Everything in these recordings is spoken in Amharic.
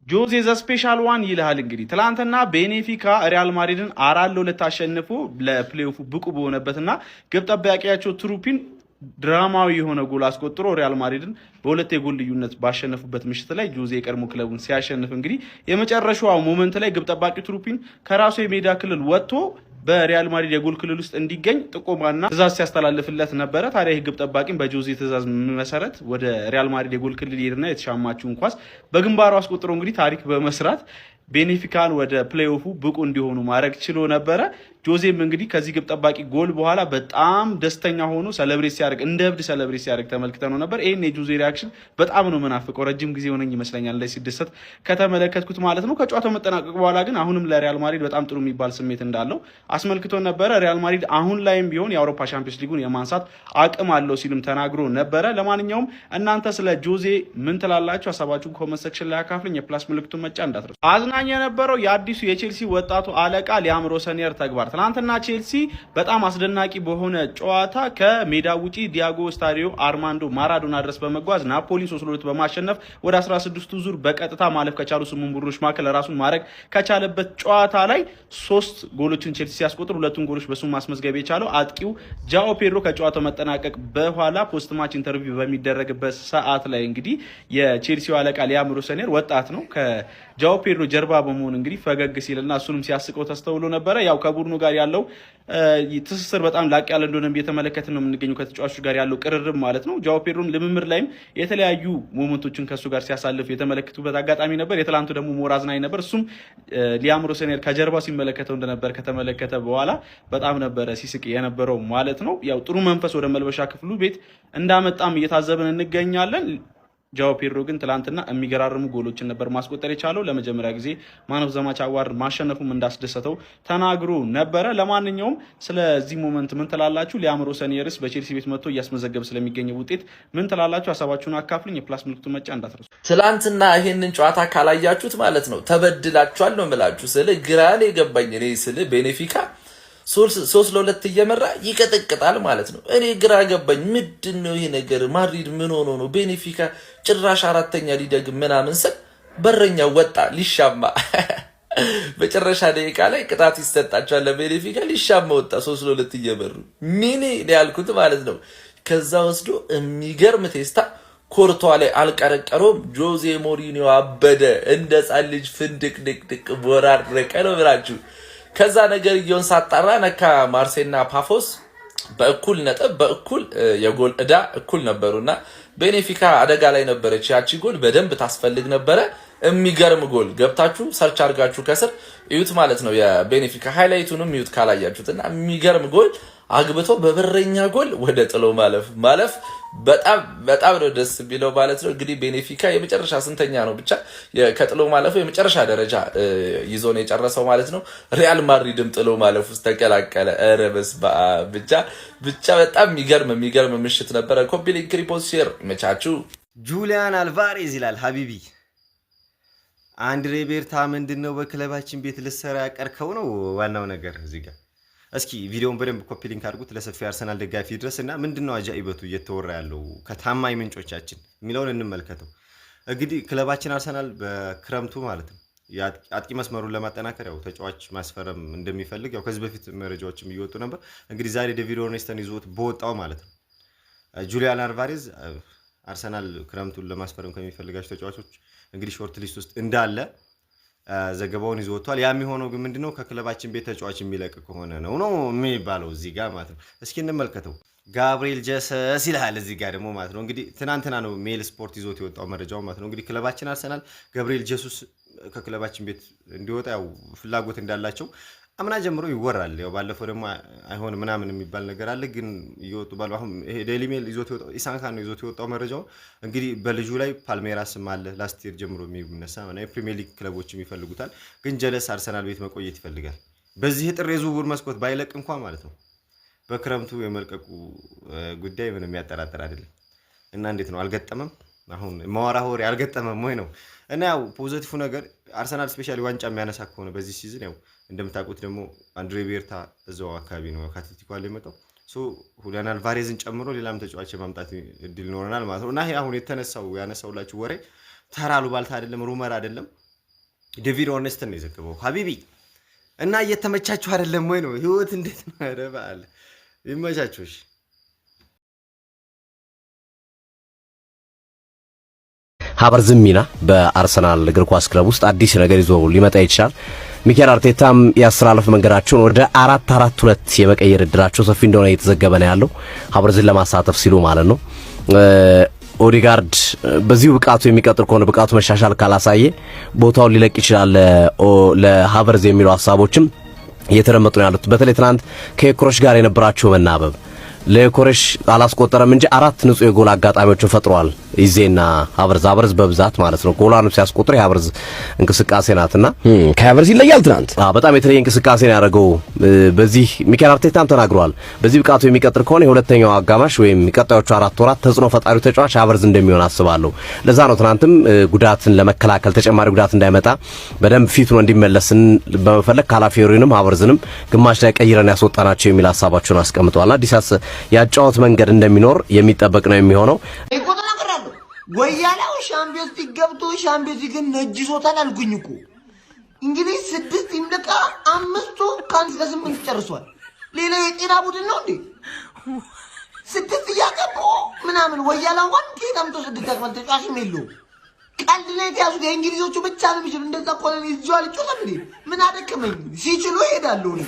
ጆዜ ዘ ስፔሻል ዋን ይልሃል እንግዲህ ትላንትና ቤኔፊካ ሪያል ማድሪድን 4-2 አሸንፎ ለፕሌይኦፉ ብቁ በሆነበትና ግብ ጠባቂያቸው ትሩፒን ድራማዊ የሆነ ጎል አስቆጥሮ ሪያል ማድሪድን በሁለት የጎል ልዩነት ባሸነፉበት ምሽት ላይ ጆዜ የቀድሞ ክለቡን ሲያሸንፍ እንግዲህ የመጨረሻው ሞመንት ላይ ግብ ጠባቂ ትሩፒን ከራሱ የሜዳ ክልል ወጥቶ በሪያል ማድሪድ የጎል ክልል ውስጥ እንዲገኝ ጥቆማና ትእዛዝ ሲያስተላልፍለት ነበረ። ታዲያ ግብ ጠባቂም በጆዜ ትእዛዝ መሰረት ወደ ሪያል ማድሪድ የጎል ክልል ይሄድና የተሻማችውን ኳስ በግንባሩ አስቆጥሮ እንግዲህ ታሪክ በመስራት ቤኔፊካን ወደ ፕሌይኦፉ ብቁ እንዲሆኑ ማድረግ ችሎ ነበረ። ጆዜም እንግዲህ ከዚህ ግብ ጠባቂ ጎል በኋላ በጣም ደስተኛ ሆኖ ሰለብሬት ሲያደርግ እንደ እብድ ሰለብሬት ሲያደርግ ተመልክተነው ነበር። ይሄን የጆዜ ሪአክሽን በጣም ነው መናፍቀው። ረጅም ጊዜ ሆነኝ ይመስለኛል ላይ ሲደሰት ከተመለከትኩት ማለት ነው። ከጨዋታው መጠናቀቅ በኋላ ግን አሁንም ለሪያል ማድሪድ በጣም ጥሩ የሚባል ስሜት እንዳለው አስመልክቶ ነበረ። ሪያል ማድሪድ አሁን ላይም ቢሆን የአውሮፓ ቻምፒዮንስ ሊጉን የማንሳት አቅም አለው ሲልም ተናግሮ ነበረ። ለማንኛውም እናንተ ስለ ጆዜ ምን ትላላችሁ? ሀሳባችሁን ኮመንት ሴክሽን ላይ አካፍሉኝ። የፕላስ ምልክቱን መጫ እንዳትረሱ። አዝናኝ የነበረው የአዲሱ የቼልሲ ወጣቱ አለቃ ሊያም ሮሰኒየር ተግባር ትናንትና ቼልሲ በጣም አስደናቂ በሆነ ጨዋታ ከሜዳ ውጪ ዲያጎ ስታዲዮ አርማንዶ ማራዶና ድረስ በመጓዝ ናፖሊን 3-2 በማሸነፍ ወደ 16ቱ ዙር በቀጥታ ማለፍ ከቻሉ 8 ቡድኖች መካከል ራሱን ማድረግ ከቻለበት ጨዋታ ላይ 3 ጎሎችን ቼልሲ ሲያስቆጥር 2ቱን ጎሎች በሱ ማስመዝገብ የቻለው አጥቂው ጃኦ ፔድሮ ከጨዋታው መጠናቀቅ በኋላ ፖስት ማች ኢንተርቪው በሚደረግበት ሰዓት ላይ እንግዲህ የቼልሲው አለቃ ሊያም ሮሰኒየር ወጣት ነው ከጃኦ ፔድሮ ጀርባ በመሆን እንግዲህ ፈገግ ሲልና እሱንም ሲያስቀው ተስተውሎ ነበረ። ያው ከቡድኑ ጋር ያለው ትስስር በጣም ላቅ ያለ እንደሆነ እየተመለከትን ነው የምንገኘው ከተጫዋቾች ጋር ያለው ቅርርብ ማለት ነው። ጃኦ ፔድሮም ልምምድ ላይም የተለያዩ ሞመንቶችን ከሱ ጋር ሲያሳልፍ የተመለከቱበት አጋጣሚ ነበር። የትላንቱ ደግሞ ሞር አዝናኝ ነበር። እሱም ሊያም ሮሰኒየር ከጀርባው ሲመለከተው እንደነበር ከተመለከተ በኋላ በጣም ነበረ ሲስቅ የነበረው ማለት ነው። ያው ጥሩ መንፈስ ወደ መልበሻ ክፍሉ ቤት እንዳመጣም እየታዘብን እንገኛለን። ጃኦ ፔድሮ ግን ትላንትና የሚገራርሙ ጎሎችን ነበር ማስቆጠር የቻለው። ለመጀመሪያ ጊዜ ማን ኦፍ ዘ ማች አዋርድ ማሸነፉም እንዳስደሰተው ተናግሮ ነበረ። ለማንኛውም ስለዚህ ሞመንት ምን ትላላችሁ? ሊያም ሮሰኒየርስ በቼልሲ ቤት መጥቶ እያስመዘገበ ስለሚገኘው ውጤት ምን ትላላችሁ? ሀሳባችሁን አካፍሉኝ። የፕላስ ምልክቱን መጫ እንዳትረሱ። ትላንትና ይሄንን ጨዋታ ካላያችሁት ማለት ነው ተበድላችኋል ነው የምላችሁ። ስለ ግራኔ የገባኝ እኔ ስለ ቤኔፊካ 3-2 እየመራ ይቀጠቅጣል ማለት ነው። እኔ ግራ ገባኝ። ምንድን ነው ይሄ ነገር? ማድሪድ ምን ሆኖ ነው? ቤኔፊካ ጭራሽ 4ኛ ሊደግም ምናምን ስል በረኛው ወጣ ሊሻማ መጨረሻ ደቂቃ ላይ ቅጣት ይሰጣቸዋል ለቤኔፊካ። ሊሻማ ወጣ 3-2 እየመሩ ሚኒ ያልኩት ማለት ነው። ከዛ ወስዶ የሚገርም ቴስታ ኮርቷ ላይ አልቀረቀረውም። ጆዜ ሞሪኒዮ አበደ እንደ ጻን ልጅ ፍንድቅ ድቅድቅ ቦራረቀ ነው ብላችሁ ከዛ ነገር እየውን ሳጣራ ነካ ማርሴይና ፓፎስ በእኩል ነጥብ በእኩል የጎል እዳ እኩል ነበሩና ቤኔፊካ አደጋ ላይ ነበረች። ያቺ ጎል በደንብ ታስፈልግ ነበረ። የሚገርም ጎል ገብታችሁ ሰርች አድርጋችሁ ከስር እዩት ማለት ነው። የቤኔፊካ ሃይላይቱንም እዩት ካላያችሁትና የሚገርም ጎል አግብቶ በበረኛ ጎል ወደ ጥሎ ማለፍ በጣም ነው ደስ የሚለው ማለት ነው። እንግዲህ ቤኔፊካ የመጨረሻ ስንተኛ ነው ብቻ ከጥሎ ማለፉ የመጨረሻ ደረጃ ይዞ ነው የጨረሰው ማለት ነው። ሪያል ማድሪድም ጥሎ ማለፍ ውስጥ ተቀላቀለ። ኧረ በስመ አብ ብቻ በጣም የሚገርም ምሽት ነበረ። ኮፒ ሊንክ ሪፖስት ሼር መቻችሁ። ጁሊያን አልቫሬዝ ይላል ሀቢቢ አንድሬ ቤርታ ምንድነው በክለባችን ቤት ልሰራ ያቀርከው ነው ዋናው ነገር እዚህ ጋር። እስኪ ቪዲዮውን በደንብ ኮፒ ሊንክ አድርጉት ለሰፊ አርሰናል ደጋፊ ድረስ እና ምንድነው አጃኢበቱ እየተወራ ያለው ከታማኝ ምንጮቻችን የሚለውን እንመልከተው። እንግዲህ ክለባችን አርሰናል በክረምቱ ማለት ነው አጥቂ መስመሩን ለማጠናከር ያው ተጫዋች ማስፈረም እንደሚፈልግ ያው ከዚህ በፊት መረጃዎችም እየወጡ ነበር። እንግዲህ ዛሬ ዴቪድ ኦርኔስተን ይዞት በወጣው ማለት ነው ጁሊያን አልቫሬዝ አርሰናል ክረምቱን ለማስፈረም ከሚፈልጋቸው ተጫዋቾች እንግዲህ ሾርት ሊስት ውስጥ እንዳለ ዘገባውን ይዞ ወጥቷል። ያ የሚሆነው ግን ምንድነው ከክለባችን ቤት ተጫዋች የሚለቅ ከሆነ ነው የሚባለው እዚህ ጋር ማለት ነው። እስኪ እንመልከተው። ጋብሪኤል ጀሰስ ይላል እዚህ ጋር ደግሞ ማለት ነው። እንግዲህ ትናንትና ነው ሜል ስፖርት ይዞት የወጣው መረጃው ማለት ነው። እንግዲህ ክለባችን አርሰናል ጋብሪኤል ጀሱስ ከክለባችን ቤት እንዲወጣ ያው ፍላጎት እንዳላቸው አምና ጀምሮ ይወራል። ያው ባለፈው ደግሞ አይሆን ምናምን የሚባል ነገር አለ። ግን ይወጡ ባለው አሁን ይሄ ዴይሊ ሜል ይዞት የወጣው ኢሳንካ ነው ይዞት የወጣው መረጃው። እንግዲህ በልጁ ላይ ፓልሜራስም አለ ላስት ይር ጀምሮ የሚነሳ ማለት የፕሪሚየር ሊግ ክለቦችም ይፈልጉታል። ግን ጀለስ አርሰናል ቤት መቆየት ይፈልጋል። በዚህ ጥር የዝውውር መስኮት ባይለቅ እንኳን ማለት ነው በክረምቱ የመልቀቁ ጉዳይ ምንም የሚያጠራጥር አይደለም። እና እንዴት ነው አልገጠመም? አሁን ማወራወሪ አልገጠመም ወይ ነው? እና ያው ፖዚቲቭ ነገር አርሰናል ስፔሻሊ ዋንጫ የሚያነሳ ከሆነ በዚህ ሲዝን ያው እንደምታውቁት ደግሞ አንድሬ ቤርታ እዛው አካባቢ ነው ከአትሌቲኮ ላይ የመጣው ሁሊያን አልቫሬዝን ጨምሮ ሌላም ተጫዋች ማምጣት እድል ይኖረናል ማለት ነው። እና ይሄ አሁን ያነሳውላችሁ ወሬ ተራ አሉባልታ አይደለም፣ ሩመር አይደለም። ዴቪድ ኦርኔስት ነው የዘገበው። ሀቢቢ እና እየተመቻችሁ አይደለም ወይ ነው ህይወት እንዴት ነው? ኧረ በዓል ይመቻችሁ። ሀቨርትዝ ሚና በአርሰናል እግር ኳስ ክለብ ውስጥ አዲስ ነገር ይዞ ሊመጣ ይችላል። ሚኬል አርቴታም ያስተላለፍ መንገዳቸውን ወደ 4-4-2 የመቀየር እድላቸው ሰፊ እንደሆነ እየተዘገበ ነው ያለው፣ ሀቨርትዝን ለማሳተፍ ሲሉ ማለት ነው። ኦዲጋርድ በዚሁ ብቃቱ የሚቀጥል ከሆነ ብቃቱ መሻሻል ካላሳየ ቦታውን ሊለቅ ይችላል ለሀቨርትዝ የሚሉ ሀሳቦችም እየተደመጡ ነው ያሉት። በተለይ ትናንት ከኮረሽ ጋር የነበራቸው መናበብ ለኮረሽ አላስቆጠረም እንጂ 4 ንጹህ የጎል አጋጣሚዎችን ፈጥሯል። ይዜና ሀቨርትዝ በብዛት ማለት ነው ጎላኑ ሲያስቆጥር የሀቨርትዝ እንቅስቃሴ ናትና ከሀቨርትዝ ይለያል። ትናንት በጣም የተለየ እንቅስቃሴ ነው ያደረገው። በዚህ ሚኬል አርቴታም ተናግሯል። በዚህ ብቃቱ የሚቀጥል ከሆነ የሁለተኛው አጋማሽ ወይም ቀጣዮቹ 4 ወራት ተጽዕኖ ፈጣሪው ተጫዋች ሀቨርትዝ እንደሚሆን አስባለሁ። ለዛ ነው ትናንትም ጉዳትን ለመከላከል ተጨማሪ ጉዳት እንዳይመጣ በደንብ ፊቱ ነው እንዲመለስን በመፈለግ ካላፊዮሪንም ሀቨርትዝንም ግማሽ ላይ ቀይረን ያስወጣናቸው የሚል ሀሳባቸውን አስቀምጠዋል። አዲስ ያጫወት መንገድ እንደሚኖር የሚጠበቅ ነው የሚሆነው። ወያላው ሻምፒዮንስ ሊግ ገብቶ ሻምፒዮንስ ሊግን ነጅሶታል አልኩኝ እኮ። እንግዲህ 6 ይምለቃ 5ቱ ከ1 እስከ 8 ጨርሷል። ሌላ የጤና ቡድን ነው እንዴ 6 እያገቡ ምናምን። ወያላው እንኳን ከታምቶ 6 ያክመል ተጫዋችም የለውም። ቀልድ ነው የተያዙት የእንግሊዞቹ ብቻ ነው የሚችሉ። እንደዛ ኮሎኒ ይዟል ይጮታል እንዴ ምን አደከመኝ። ሲችሉ ይሄዳሉ። እኔ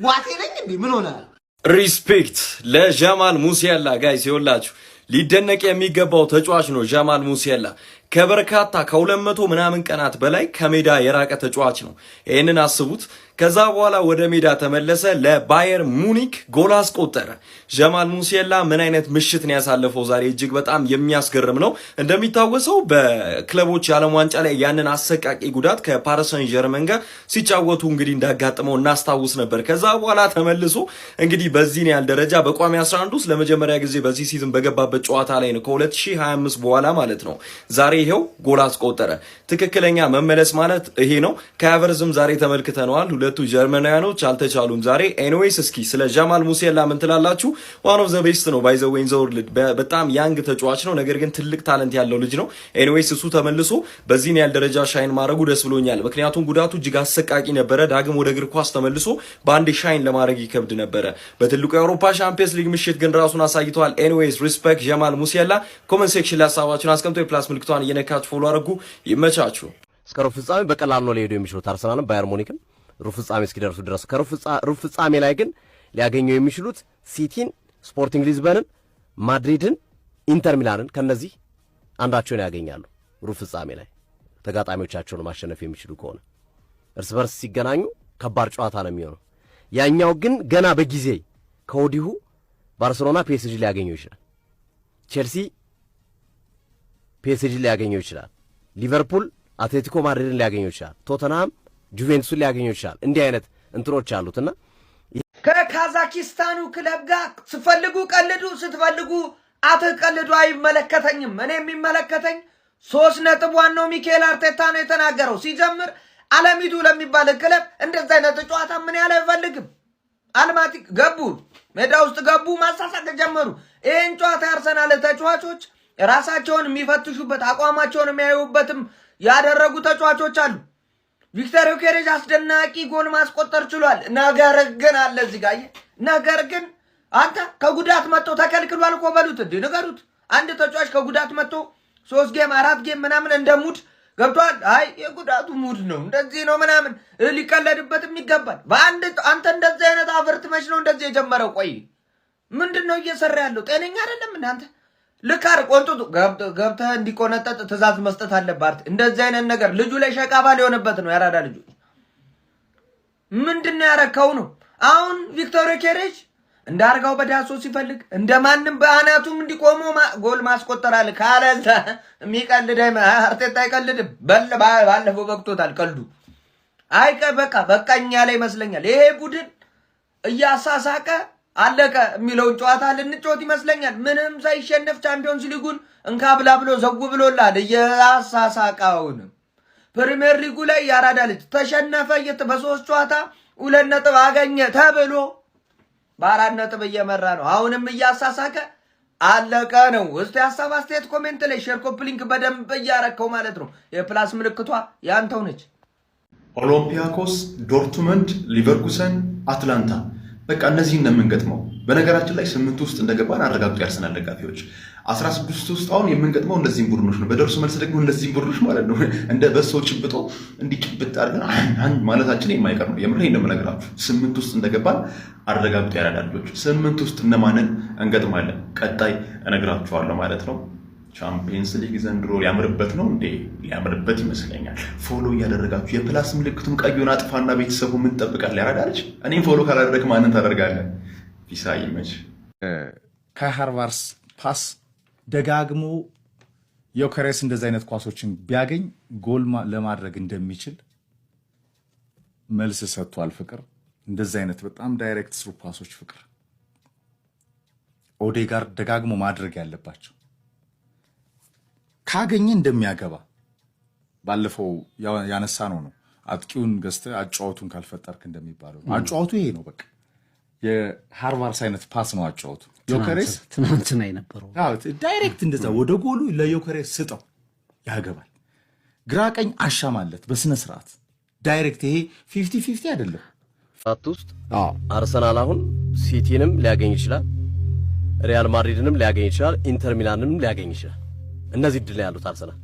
ዋቴ ነኝ እንዴ ምን ሆናል? ሪስፔክት ለጃማል ሙሲያላ ጋይስ፣ ይኸውላችሁ ሊደነቅ የሚገባው ተጫዋች ነው ጃማል ሙሲያላ። ከበርካታ ከ200 ምናምን ቀናት በላይ ከሜዳ የራቀ ተጫዋች ነው። ይህንን አስቡት። ከዛ በኋላ ወደ ሜዳ ተመለሰ፣ ለባየር ሙኒክ ጎል አስቆጠረ። ጃማል ሙሲያላ ምን አይነት ምሽት ነው ያሳለፈው ዛሬ! እጅግ በጣም የሚያስገርም ነው። እንደሚታወሰው በክለቦች የዓለም ዋንጫ ላይ ያንን አሰቃቂ ጉዳት ከፓሪስ ሰን ዠርመን ጋር ሲጫወቱ እንግዲህ እንዳጋጥመው እናስታውስ ነበር። ከዛ በኋላ ተመልሶ እንግዲህ በዚህ ያህል ደረጃ በቋሚ 11 ውስጥ ለመጀመሪያ ጊዜ በዚህ ሲዝን በገባበት ጨዋታ ላይ ነው ከ2025 በኋላ ማለት ነው። ዛሬ ይሄው ጎል አስቆጠረ። ትክክለኛ መመለስ ማለት ይሄ ነው። ከሀቨርትዝም ዛሬ ተመልክተነዋል። ሁለቱ ጀርመናውያኖች አልተቻሉም ዛሬ። ኤኒዌይስ እስኪ ስለ ጃማል ሙሲያላ ምን ትላላችሁ? ዋን ኦፍ ዘ ቤስት ነው ባይ ዘ ዌይ ዘወርልድ። በጣም ያንግ ተጫዋች ነው፣ ነገር ግን ትልቅ ታለንት ያለው ልጅ ነው። ኤኒዌይስ እሱ ተመልሶ በዚህን ያህል ደረጃ ሻይን ማድረጉ ደስ ብሎኛል። ምክንያቱም ጉዳቱ እጅግ አሰቃቂ ነበረ። ዳግም ወደ እግር ኳስ ተመልሶ በአንድ ሻይን ለማድረግ ይከብድ ነበረ። በትልቁ የአውሮፓ ሻምፒየንስ ሊግ ምሽት ግን ራሱን አሳይተዋል። ኤኒዌይስ ሪስፔክት ጃማል ሙሲያላ። ኮመንት ሴክሽን ላይ ሀሳባችሁን አስቀምጦ የፕላስ ምልክቷን እየነካችሁ ፎሎ አድርጉ። ይመቻችሁ። እስከ ሩብ ፍጻሜ በቀላሉ ነው ሊሄዱ የሚችሉት አርሰናልም ባየር ሙኒክም ሩብ ፍጻሜ እስኪደርሱ ድረስ። ከሩብ ፍጻሜ ላይ ግን ሊያገኙ የሚችሉት ሲቲን፣ ስፖርቲንግ ሊዝበንን፣ ማድሪድን፣ ኢንተር ሚላንን ከነዚህ አንዳቸውን ያገኛሉ። ሩብ ፍጻሜ ላይ ተጋጣሚዎቻቸውን ማሸነፍ የሚችሉ ከሆነ እርስ በርስ ሲገናኙ ከባድ ጨዋታ ነው የሚሆነው። ያኛው ግን ገና በጊዜ ከወዲሁ ባርሴሎና ፒኤስጂ ሊያገኘው ይችላል። ቼልሲ ፒኤስጂ ሊያገኘው ይችላል። ሊቨርፑል አትሌቲኮ ማድሪድን ሊያገኘው ይችላል። ቶተንሃም ጁቬንቱስን ሊያገኘው ይችላል። እንዲህ አይነት እንትኖች አሉትና ከካዛኪስታኑ ክለብ ጋር ስትፈልጉ ቀልዱ፣ ስትፈልጉ አትቀልዱ። አይመለከተኝም። እኔ የሚመለከተኝ 3 ነጥብ ዋናው ሚኬል አርቴታ ነው የተናገረው ሲጀምር። አለሚቱ ለሚባል ክለብ እንደዛ አይነት ጨዋታ ምን ያለ አይፈልግም። አልማቲ ገቡ፣ ሜዳ ውስጥ ገቡ፣ ማሳሳቅ ጀመሩ። ይህን ጨዋታ ያርሰናል ተጫዋቾች ራሳቸውን የሚፈትሹበት አቋማቸውን የሚያዩበትም ያደረጉ ተጫዋቾች አሉ። ቪክተር ዮኬሬሽ አስደናቂ ጎል ማስቆጠር ችሏል። ነገር ግን አለ እዚህ ጋር ነገር ግን አንተ ከጉዳት መጥቶ ተከልክሏል እኮ በሉት እንዴ ንገሩት። አንድ ተጫዋች ከጉዳት መጥቶ 3 ጌም 4 ጌም ምናምን እንደ ሙድ ገብቷል። አይ የጉዳቱ ሙድ ነው እንደዚህ ነው ምናምን ሊቀለድበትም ይገባል። በአንድ አንተ እንደዚህ አይነት አቨርት መች ነው እንደዚህ የጀመረው? ቆይ ምንድነው እየሰራ ያለው? ጤነኛ አይደለም እናንተ። ልካር ቆንጥጡ ገብተህ እንዲቆነጠጥ ትእዛዝ መስጠት አለባት። እንደዚህ አይነት ነገር ልጁ ላይ ሸቃባ ሊሆንበት ነው። ያራዳ ልጁ ምንድነው ያረከው ነው? አሁን ቪክቶር ዮኬሬሽ እንዳርጋው በዳሶ ሲፈልግ እንደማንም በአናቱም እንዲቆሙ ጎል ማስቆጠር አለ። ካለዛ የሚቀልድ አርቴታ አይቀልድም። ባለፈው በቅቶታል ቀልዱ። አይቀ በቃኛ ላይ ይመስለኛል ይሄ ቡድን እያሳሳቀ አለቀ የሚለውን ጨዋታ ልንጮት ይመስለኛል። ምንም ሳይሸነፍ ቻምፒዮንስ ሊጉን እንካ ብላ ብሎ ዘጉ ብሎላል። እያሳሳቃውን ፕሪሚየር ሊጉ ላይ ያራዳ ልጅ ተሸነፈ። በ3 ጨዋታ 2 ነጥብ አገኘ ተብሎ በ4 ነጥብ እየመራ ነው። አሁንም እያሳሳቀ አለቀ ነው። እስቲ ሐሳብ አስተያየት ኮሜንት ላይ ሼር ኮፕ ሊንክ በደንብ እያረከው ማለት ነው። የፕላስ ምልክቷ ያንተው ነች። ኦሎምፒያኮስ፣ ዶርትመንድ፣ ሊቨርኩሰን፣ አትላንታ በቃ እነዚህን ነው የምንገጥመው። በነገራችን ላይ 8 ውስጥ እንደገባን አረጋግጡ ያርሰናል ደጋፊዎች። 16 ውስጥ አሁን የምንገጥመው እነዚህን ቡድኖች ነው። በደርሶ መልስ ደግሞ እነዚህን ቡድኖች ማለት ነው እንደ በሶ ጭብጦ እንዲጭብጥ አድርገን ማለታችን የማይቀር ነው። የምር ነው የምነግራችሁ። 8 ውስጥ እንደገባን አረጋግጡ ያራዳ ልጆች። 8 ውስጥ እነማንን እንገጥማለን ቀጣይ እነግራችኋለሁ ማለት ነው። ቻምፒየንስ ሊግ ዘንድሮ ሊያምርበት ነው እንዴ? ሊያምርበት ይመስለኛል። ፎሎ እያደረጋችሁ የፕላስ ምልክቱን ቀዩን አጥፋና ቤተሰቡ ምን ትጠብቃለህ? ያራዳለች እኔም ፎሎ ካላደረግ ማንን ታደርጋለህ? ፊሳ ይመች። ከሃርቫርስ ፓስ ደጋግሞ ዮከሬስ እንደዚህ አይነት ኳሶችን ቢያገኝ ጎል ለማድረግ እንደሚችል መልስ ሰጥቷል። ፍቅር እንደዚህ አይነት በጣም ዳይሬክት ስሩ ፓሶች ፍቅር ኦዴጋርድ ደጋግሞ ማድረግ ያለባቸው ካገኘ እንደሚያገባ ባለፈው ያነሳ ነው። አጥቂውን ገዝተህ አጫወቱን ካልፈጠርክ እንደሚባለው አጫወቱ ይሄ ነው። በቃ የሃርቫርስ አይነት ፓስ ነው አጫወቱ። ዮከሬስ ትናንትና የነበረው ዳይሬክት እንደዛ ወደ ጎሉ ለዮከሬስ ስጠው ያገባል። ግራ ቀኝ አሻማለት በስነ ስርዓት ዳይሬክት። ይሄ 50-50 አይደለም። ፋት ውስጥ አርሰናል አሁን ሲቲንም ሊያገኝ ይችላል፣ ሪያል ማድሪድንም ሊያገኝ ይችላል፣ ኢንተር ሚላንንም ሊያገኝ ይችላል። እነዚህ ድል ያሉት አርሰናል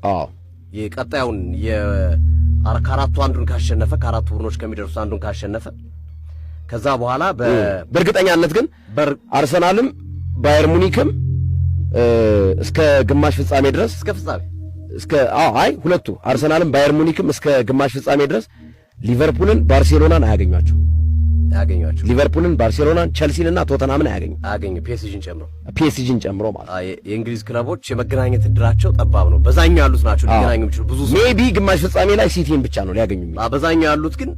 የቀጣዩን ከአራቱ አንዱን ካሸነፈ ከአራቱ ቡድኖች ከሚደርሱት አንዱን ካሸነፈ ከዛ በኋላ በእርግጠኛነት ግን አርሰናልም ባየር ሙኒክም እስከ ግማሽ ፍጻሜ ድረስ ሁለቱ አርሰናልም ባየር ሙኒክም እስከ ግማሽ ፍጻሜ ድረስ ሊቨርፑልን ባርሴሎናን አያገኟቸው። ሊቨርፑልን፣ ባርሴሎናን፣ ቸልሲንና ቶተናምን አያገኙ ፒኤስጂን ጨምሮ ማለት የእንግሊዝ ክለቦች የመገናኘት እድላቸው ጠባብ ነው። በዛኛው ያሉት ናቸው ሊገናኙ የሚችሉ ብዙ ሜቢ ግማሽ ፍጻሜ ላይ ሲቲን ብቻ ነው ሊያገኙ። በዛኛው ያሉት ግን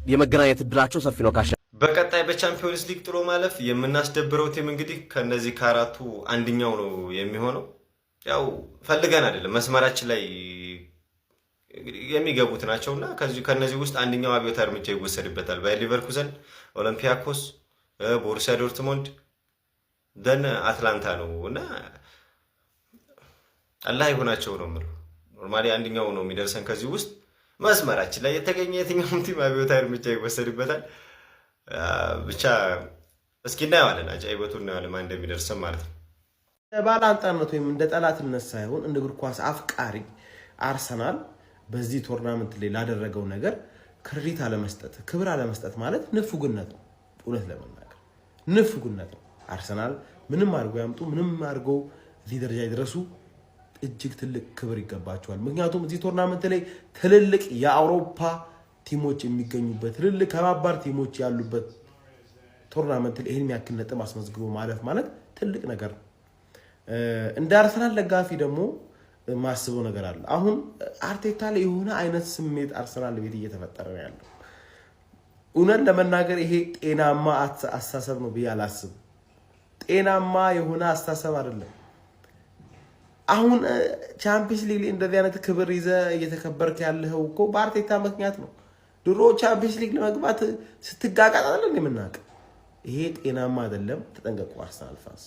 የመገናኘት እድላቸው ሰፊ ነው። በቀጣይ በቻምፒዮንስ ሊግ ጥሎ ማለፍ የምናስደብረው ቲም እንግዲህ ከነዚህ ከአራቱ አንደኛው ነው የሚሆነው። ያው ፈልገን አይደለም መስመራችን ላይ የሚገቡት ናቸውና ከነዚህ ውስጥ አንደኛው አብዮታዊ እርምጃ ይወሰድበታል። በሊቨርኩሰን፣ ኦሎምፒያኮስ፣ ቦሩሲያ ዶርትሙንድ ደን አትላንታ ነው እና አላህ ይሆናቸው ነው የምለው። ኖርማሊ አንደኛው ነው የሚደርሰን ከዚህ ውስጥ መስመራችን ላይ የተገኘ የትኛውም ቲም አብዮታዊ እርምጃ ይወሰድበታል። ብቻ እስኪ እናየዋለን፣ አጫይበቱን እናየዋለን ማን እንደሚደርሰን ማለት ነው። ባላንጣነት ወይም እንደ ጠላትነት ሳይሆን እንደ እግር ኳስ አፍቃሪ አርሰናል በዚህ ቶርናመንት ላይ ላደረገው ነገር ክሬዲት አለመስጠት፣ ክብር አለመስጠት ማለት ንፉግነት ነው። እውነት ለመናገር ንፉግነት ነው። አርሰናል ምንም አድርገው ያምጡ፣ ምንም አድርገው እዚህ ደረጃ ይድረሱ እጅግ ትልቅ ክብር ይገባቸዋል። ምክንያቱም እዚህ ቶርናመንት ላይ ትልልቅ የአውሮፓ ቲሞች የሚገኙበት ትልልቅ ከባባር ቲሞች ያሉበት ቶርናመንት ላይ ይሄን ያክል ነጥብ አስመዝግቦ ማለፍ ማለት ትልቅ ነገር ነው። እንደ አርሰናል ደጋፊ ደግሞ ማስበው ነገር አለ። አሁን አርቴታ ላይ የሆነ አይነት ስሜት አርሰናል ቤት እየተፈጠረ ነው ያለው። እውነት ለመናገር ይሄ ጤናማ አስተሳሰብ ነው ብዬ አላስብም። ጤናማ የሆነ አስተሳሰብ አይደለም። አሁን ቻምፒየንስ ሊግ ላይ እንደዚህ አይነት ክብር ይዘ እየተከበርክ ያለው እኮ በአርቴታ ምክንያት ነው። ድሮ ቻምፒየንስ ሊግ ለመግባት ስትጋጋጥ አይደለም የምናውቅ። ይሄ ጤናማ አይደለም። ተጠንቀቁ አርሰናል ፋንስ።